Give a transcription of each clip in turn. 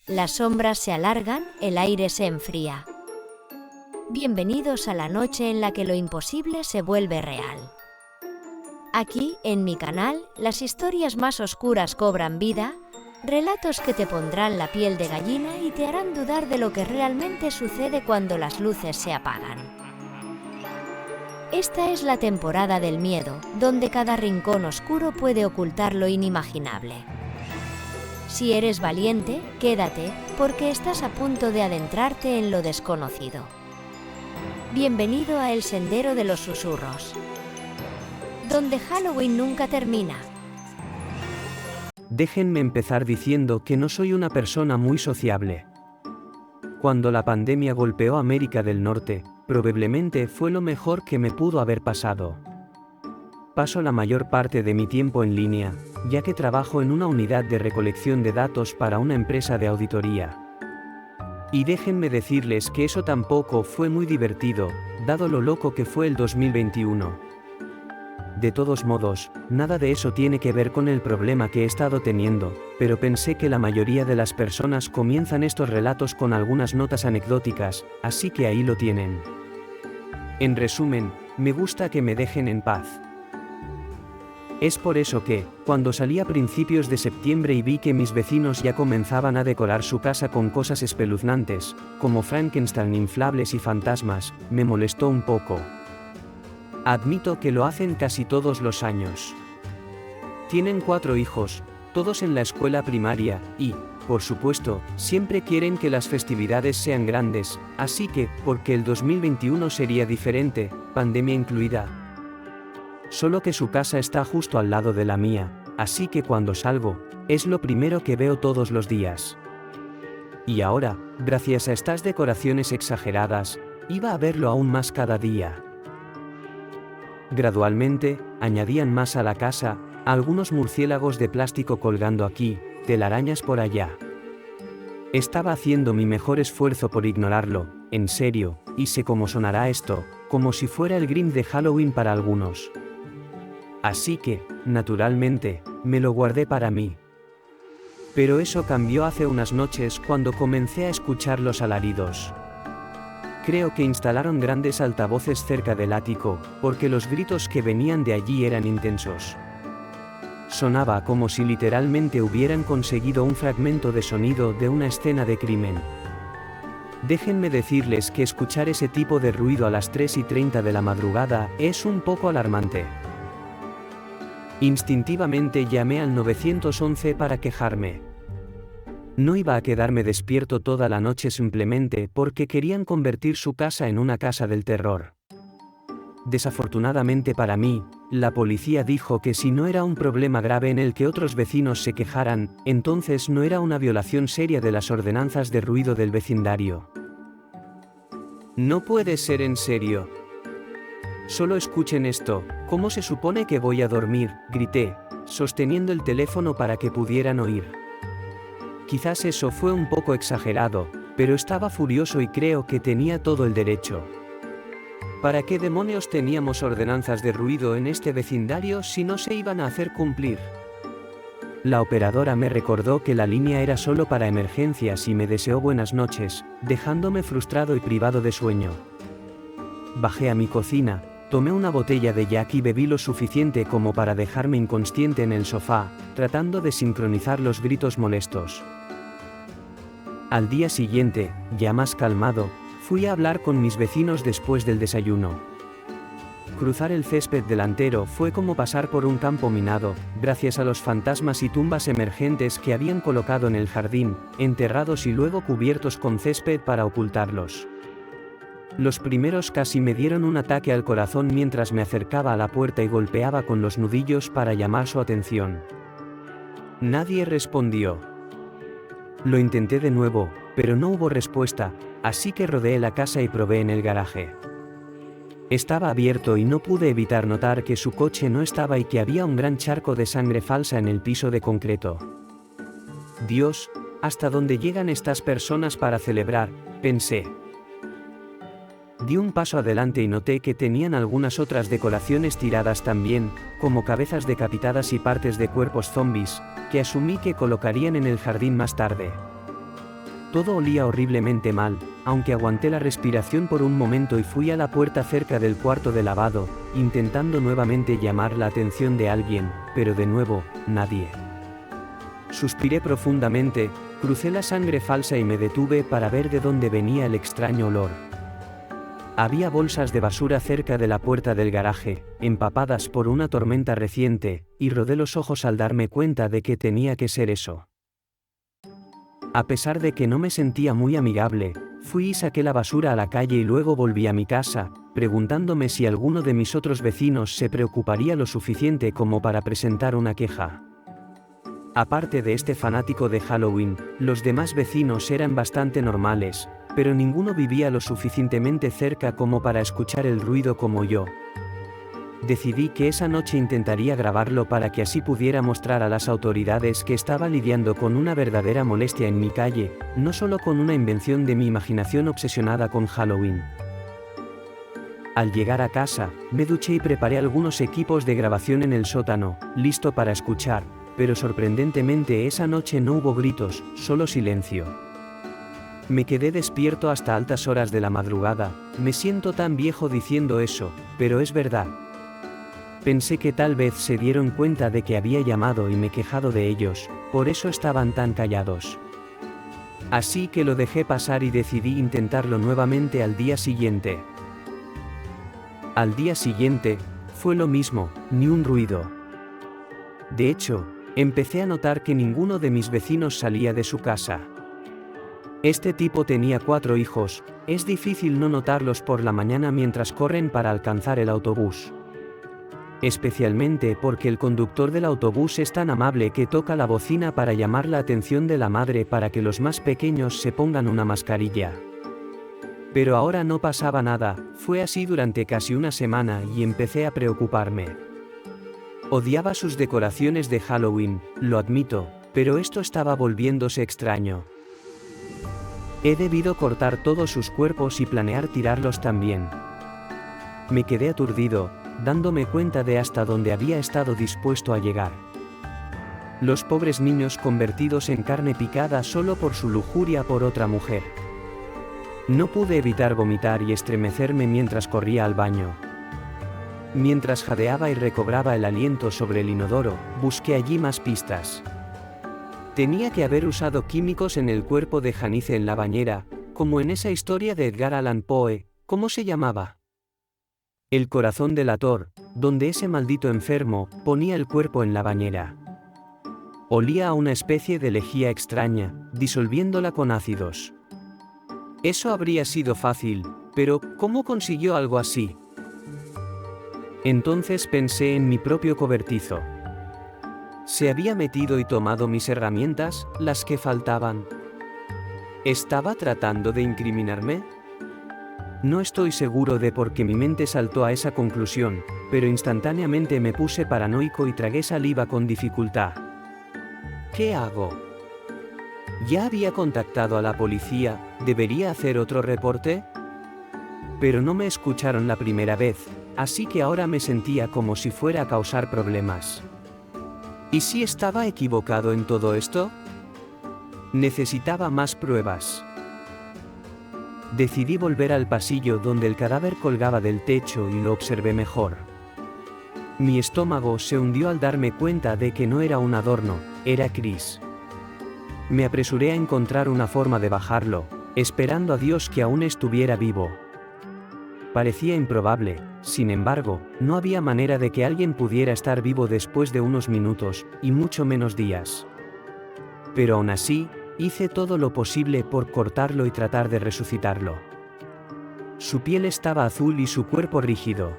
Las sombras se alargan, el aire se enfría. Bienvenidos a la noche en la que lo imposible se vuelve real. Aquí, en mi canal, las historias más oscuras cobran vida, relatos que te pondrán la piel de gallina y te harán dudar de lo que realmente sucede cuando las luces se apagan. Esta es la temporada del miedo, donde cada rincón oscuro puede ocultar lo inimaginable. Si eres valiente, quédate, porque estás a punto de adentrarte en lo desconocido. Bienvenido a El Sendero de los Susurros, donde Halloween nunca termina. Déjenme empezar diciendo que no soy una persona muy sociable. Cuando la pandemia golpeó a América del Norte, probablemente fue lo mejor que me pudo haber pasado. Paso la mayor parte de mi tiempo en línea, ya que trabajo en una unidad de recolección de datos para una empresa de auditoría. Y déjenme decirles que eso tampoco fue muy divertido, dado lo loco que fue el 2021. De todos modos, nada de eso tiene que ver con el problema que he estado teniendo, pero pensé que la mayoría de las personas comienzan estos relatos con algunas notas anecdóticas, así que ahí lo tienen. En resumen, me gusta que me dejen en paz. Es por eso que, cuando salí a principios de septiembre y vi que mis vecinos ya comenzaban a decorar su casa con cosas espeluznantes, como Frankenstein inflables y fantasmas, me molestó un poco. Admito que lo hacen casi todos los años. Tienen 4 hijos, todos en la escuela primaria, y, por supuesto, siempre quieren que las festividades sean grandes, así que, porque el 2021 sería diferente, pandemia incluida. Solo que su casa está justo al lado de la mía, así que cuando salgo, es lo primero que veo todos los días. Y ahora, gracias a estas decoraciones exageradas, iba a verlo aún más cada día. Gradualmente, añadían más a la casa, algunos murciélagos de plástico colgando aquí, telarañas por allá. Estaba haciendo mi mejor esfuerzo por ignorarlo, en serio, y sé cómo sonará esto, como si fuera el Grimm de Halloween para algunos. Así que, naturalmente, me lo guardé para mí. Pero eso cambió hace unas noches cuando comencé a escuchar los alaridos. Creo que instalaron grandes altavoces cerca del ático, porque los gritos que venían de allí eran intensos. Sonaba como si literalmente hubieran conseguido un fragmento de sonido de una escena de crimen. Déjenme decirles que escuchar ese tipo de ruido a las 3:30 de la madrugada es un poco alarmante. Instintivamente llamé al 911 para quejarme. No iba a quedarme despierto toda la noche simplemente porque querían convertir su casa en una casa del terror. Desafortunadamente para mí, la policía dijo que si no era un problema grave en el que otros vecinos se quejaran, entonces no era una violación seria de las ordenanzas de ruido del vecindario. No puede ser en serio. Solo escuchen esto, ¿cómo se supone que voy a dormir?, grité, sosteniendo el teléfono para que pudieran oír. Quizás eso fue un poco exagerado, pero estaba furioso y creo que tenía todo el derecho. ¿Para qué demonios teníamos ordenanzas de ruido en este vecindario si no se iban a hacer cumplir? La operadora me recordó que la línea era solo para emergencias y me deseó buenas noches, dejándome frustrado y privado de sueño. Bajé a mi cocina, tomé una botella de Jack y bebí lo suficiente como para dejarme inconsciente en el sofá, tratando de sincronizar los gritos molestos. Al día siguiente, ya más calmado, fui a hablar con mis vecinos después del desayuno. Cruzar el césped delantero fue como pasar por un campo minado, gracias a los fantasmas y tumbas emergentes que habían colocado en el jardín, enterrados y luego cubiertos con césped para ocultarlos. Los primeros casi me dieron un ataque al corazón mientras me acercaba a la puerta y golpeaba con los nudillos para llamar su atención. Nadie respondió. Lo intenté de nuevo, pero no hubo respuesta, así que rodeé la casa y probé en el garaje. Estaba abierto y no pude evitar notar que su coche no estaba y que había un gran charco de sangre falsa en el piso de concreto. Dios, ¿hasta dónde llegan estas personas para celebrar?, pensé. Di un paso adelante y noté que tenían algunas otras decoraciones tiradas también, como cabezas decapitadas y partes de cuerpos zombies, que asumí que colocarían en el jardín más tarde. Todo olía horriblemente mal, aunque aguanté la respiración por un momento y fui a la puerta cerca del cuarto de lavado, intentando nuevamente llamar la atención de alguien, pero de nuevo, nadie. Suspiré profundamente, crucé la sangre falsa y me detuve para ver de dónde venía el extraño olor. Había bolsas de basura cerca de la puerta del garaje, empapadas por una tormenta reciente, y rodé los ojos al darme cuenta de que tenía que ser eso. A pesar de que no me sentía muy amigable, fui y saqué la basura a la calle y luego volví a mi casa, preguntándome si alguno de mis otros vecinos se preocuparía lo suficiente como para presentar una queja. Aparte de este fanático de Halloween, los demás vecinos eran bastante normales, pero ninguno vivía lo suficientemente cerca como para escuchar el ruido como yo. Decidí que esa noche intentaría grabarlo para que así pudiera mostrar a las autoridades que estaba lidiando con una verdadera molestia en mi calle, no solo con una invención de mi imaginación obsesionada con Halloween. Al llegar a casa, me duché y preparé algunos equipos de grabación en el sótano, listo para escuchar, pero sorprendentemente esa noche no hubo gritos, solo silencio. Me quedé despierto hasta altas horas de la madrugada. Me siento tan viejo diciendo eso, pero es verdad. Pensé que tal vez se dieron cuenta de que había llamado y me quejado de ellos, por eso estaban tan callados. Así que lo dejé pasar y decidí intentarlo nuevamente al día siguiente. Al día siguiente, fue lo mismo, ni un ruido. De hecho, empecé a notar que ninguno de mis vecinos salía de su casa. Este tipo tenía 4 hijos, es difícil no notarlos por la mañana mientras corren para alcanzar el autobús. Especialmente porque el conductor del autobús es tan amable que toca la bocina para llamar la atención de la madre para que los más pequeños se pongan una mascarilla. Pero ahora no pasaba nada, fue así durante casi una semana y empecé a preocuparme. Odiaba sus decoraciones de Halloween, lo admito, pero esto estaba volviéndose extraño. He debido cortar todos sus cuerpos y planear tirarlos también. Me quedé aturdido, dándome cuenta de hasta dónde había estado dispuesto a llegar. Los pobres niños convertidos en carne picada solo por su lujuria por otra mujer. No pude evitar vomitar y estremecerme mientras corría al baño. Mientras jadeaba y recobraba el aliento sobre el inodoro, busqué allí más pistas. Tenía que haber usado químicos en el cuerpo de Janice en la bañera, como en esa historia de Edgar Allan Poe. ¿Cómo se llamaba? El corazón delator, donde ese maldito enfermo ponía el cuerpo en la bañera. Olía a una especie de lejía extraña, disolviéndola con ácidos. Eso habría sido fácil, pero ¿cómo consiguió algo así? Entonces pensé en mi propio cobertizo. ¿Se había metido y tomado mis herramientas, las que faltaban? ¿Estaba tratando de incriminarme? No estoy seguro de por qué mi mente saltó a esa conclusión, pero instantáneamente me puse paranoico y tragué saliva con dificultad. ¿Qué hago? Ya había contactado a la policía, ¿debería hacer otro reporte? Pero no me escucharon la primera vez, así que ahora me sentía como si fuera a causar problemas. ¿Y si estaba equivocado en todo esto? Necesitaba más pruebas. Decidí volver al pasillo donde el cadáver colgaba del techo y lo observé mejor. Mi estómago se hundió al darme cuenta de que no era un adorno, era Chris. Me apresuré a encontrar una forma de bajarlo, esperando a Dios que aún estuviera vivo. Parecía improbable, sin embargo, no había manera de que alguien pudiera estar vivo después de unos minutos, y mucho menos días. Pero aún así, hice todo lo posible por cortarlo y tratar de resucitarlo. Su piel estaba azul y su cuerpo rígido.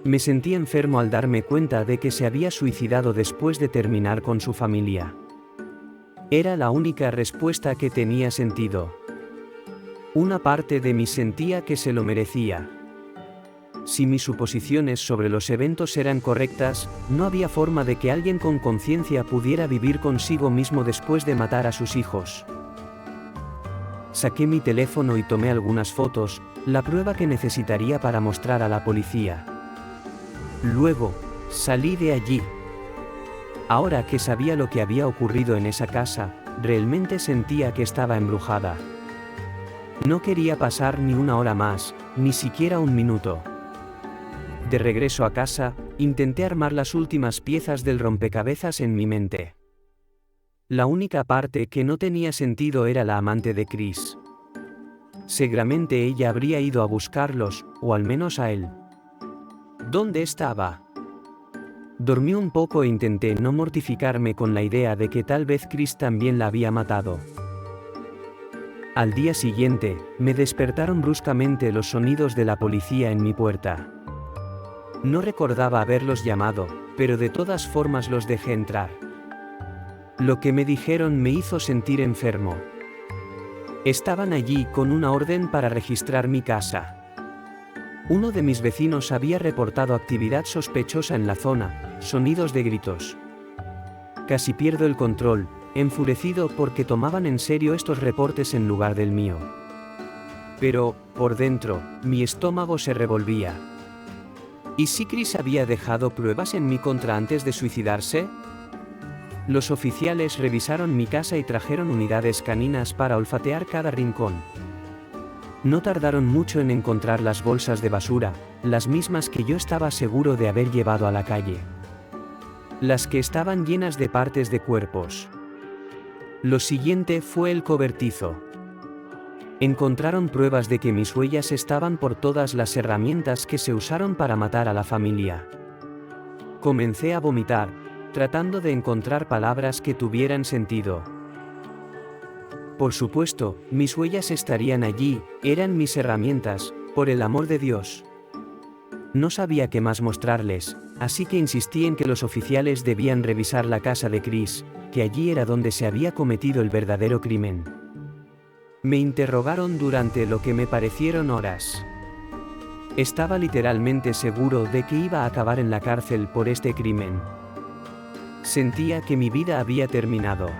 Me sentí enfermo al darme cuenta de que se había suicidado después de terminar con su familia. Era la única respuesta que tenía sentido. Una parte de mí sentía que se lo merecía. Si mis suposiciones sobre los eventos eran correctas, no había forma de que alguien con conciencia pudiera vivir consigo mismo después de matar a sus hijos. Saqué mi teléfono y tomé algunas fotos, la prueba que necesitaría para mostrar a la policía. Luego, salí de allí. Ahora que sabía lo que había ocurrido en esa casa, realmente sentía que estaba embrujada. No quería pasar ni una hora más, ni siquiera un minuto. De regreso a casa, intenté armar las últimas piezas del rompecabezas en mi mente. La única parte que no tenía sentido era la amante de Chris. Seguramente ella habría ido a buscarlos, o al menos a él. ¿Dónde estaba? Dormí un poco e intenté no mortificarme con la idea de que tal vez Chris también la había matado. Al día siguiente, me despertaron bruscamente los sonidos de la policía en mi puerta. No recordaba haberlos llamado, pero de todas formas los dejé entrar. Lo que me dijeron me hizo sentir enfermo. Estaban allí con una orden para registrar mi casa. Uno de mis vecinos había reportado actividad sospechosa en la zona, sonidos de gritos. Casi pierdo el control, enfurecido porque tomaban en serio estos reportes en lugar del mío. Pero, por dentro, mi estómago se revolvía. ¿Y si Chris había dejado pruebas en mi contra antes de suicidarse? Los oficiales revisaron mi casa y trajeron unidades caninas para olfatear cada rincón. No tardaron mucho en encontrar las bolsas de basura, las mismas que yo estaba seguro de haber llevado a la calle. Las que estaban llenas de partes de cuerpos. Lo siguiente fue el cobertizo. Encontraron pruebas de que mis huellas estaban por todas las herramientas que se usaron para matar a la familia. Comencé a vomitar, tratando de encontrar palabras que tuvieran sentido. Por supuesto, mis huellas estarían allí, eran mis herramientas, por el amor de Dios. No sabía qué más mostrarles, así que insistí en que los oficiales debían revisar la casa de Chris, que allí era donde se había cometido el verdadero crimen. Me interrogaron durante lo que me parecieron horas. Estaba literalmente seguro de que iba a acabar en la cárcel por este crimen. Sentía que mi vida había terminado.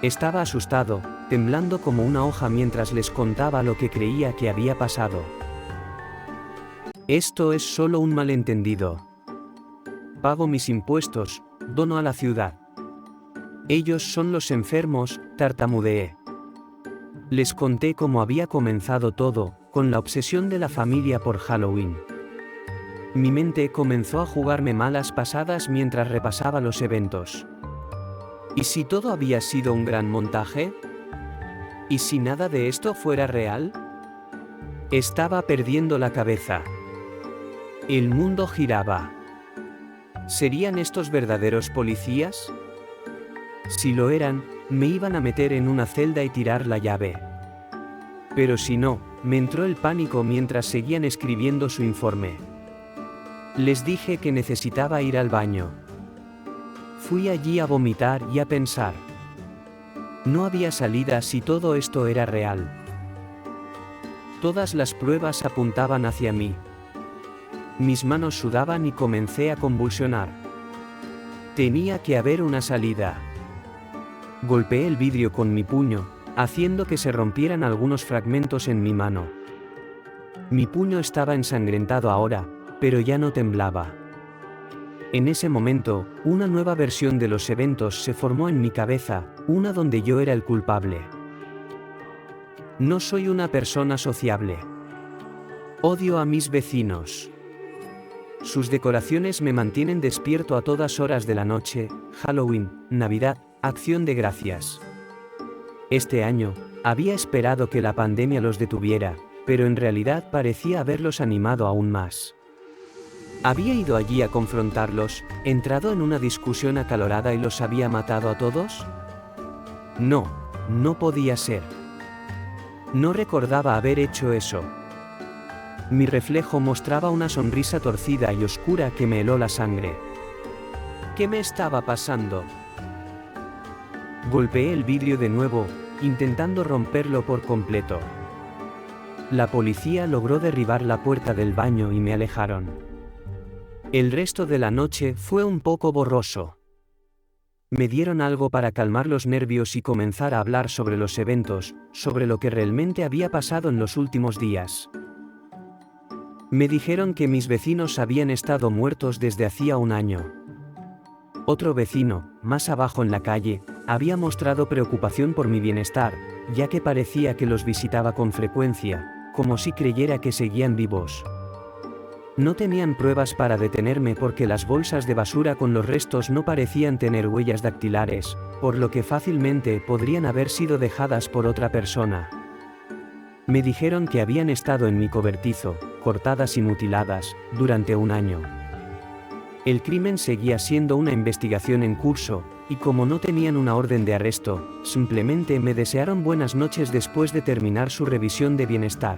Estaba asustado, temblando como una hoja mientras les contaba lo que creía que había pasado. Esto es solo un malentendido. Pago mis impuestos, dono a la ciudad. Ellos son los enfermos, tartamudeé. Les conté cómo había comenzado todo, con la obsesión de la familia por Halloween. Mi mente comenzó a jugarme malas pasadas mientras repasaba los eventos. ¿Y si todo había sido un gran montaje? ¿Y si nada de esto fuera real? Estaba perdiendo la cabeza. El mundo giraba. ¿Serían estos verdaderos policías? Si lo eran, me iban a meter en una celda y tirar la llave. Pero si no, me entró el pánico mientras seguían escribiendo su informe. Les dije que necesitaba ir al baño. Fui allí a vomitar y a pensar. No había salida si todo esto era real. Todas las pruebas apuntaban hacia mí. Mis manos sudaban y comencé a convulsionar. Tenía que haber una salida. Golpeé el vidrio con mi puño, haciendo que se rompieran algunos fragmentos en mi mano. Mi puño estaba ensangrentado ahora, pero ya no temblaba. En ese momento, una nueva versión de los eventos se formó en mi cabeza, una donde yo era el culpable. No soy una persona sociable. Odio a mis vecinos. Sus decoraciones me mantienen despierto a todas horas de la noche, Halloween, Navidad, Acción de Gracias. Este año, había esperado que la pandemia los detuviera, pero en realidad parecía haberlos animado aún más. ¿Había ido allí a confrontarlos, entrado en una discusión acalorada y los había matado a todos? No, no podía ser. No recordaba haber hecho eso. Mi reflejo mostraba una sonrisa torcida y oscura que me heló la sangre. ¿Qué me estaba pasando? Golpeé el vidrio de nuevo, intentando romperlo por completo. La policía logró derribar la puerta del baño y me alejaron. El resto de la noche fue un poco borroso. Me dieron algo para calmar los nervios y comenzar a hablar sobre los eventos, sobre lo que realmente había pasado en los últimos días. Me dijeron que mis vecinos habían estado muertos desde hacía un año. Otro vecino, más abajo en la calle, Había mostrado preocupación por mi bienestar, ya que parecía que los visitaba con frecuencia, como si creyera que seguían vivos. No tenían pruebas para detenerme porque las bolsas de basura con los restos no parecían tener huellas dactilares, por lo que fácilmente podrían haber sido dejadas por otra persona. Me dijeron que habían estado en mi cobertizo, cortadas y mutiladas, durante un año. El crimen seguía siendo una investigación en curso, y como no tenían una orden de arresto, simplemente me desearon buenas noches después de terminar su revisión de bienestar.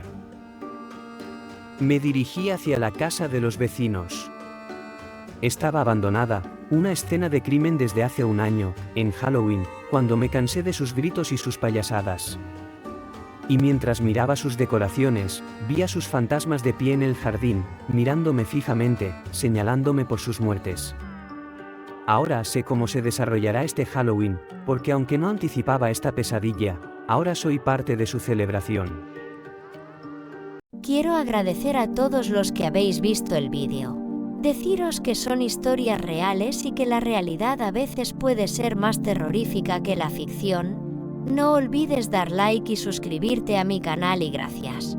Me dirigí hacia la casa de los vecinos. Estaba abandonada, una escena de crimen desde hace un año, en Halloween, cuando me cansé de sus gritos y sus payasadas. Y mientras miraba sus decoraciones, vi a sus fantasmas de pie en el jardín, mirándome fijamente, señalándome por sus muertes. Ahora sé cómo se desarrollará este Halloween, porque aunque no anticipaba esta pesadilla, ahora soy parte de su celebración. Quiero agradecer a todos los que habéis visto el vídeo. Deciros que son historias reales y que la realidad a veces puede ser más terrorífica que la ficción. No olvides dar like y suscribirte a mi canal y gracias.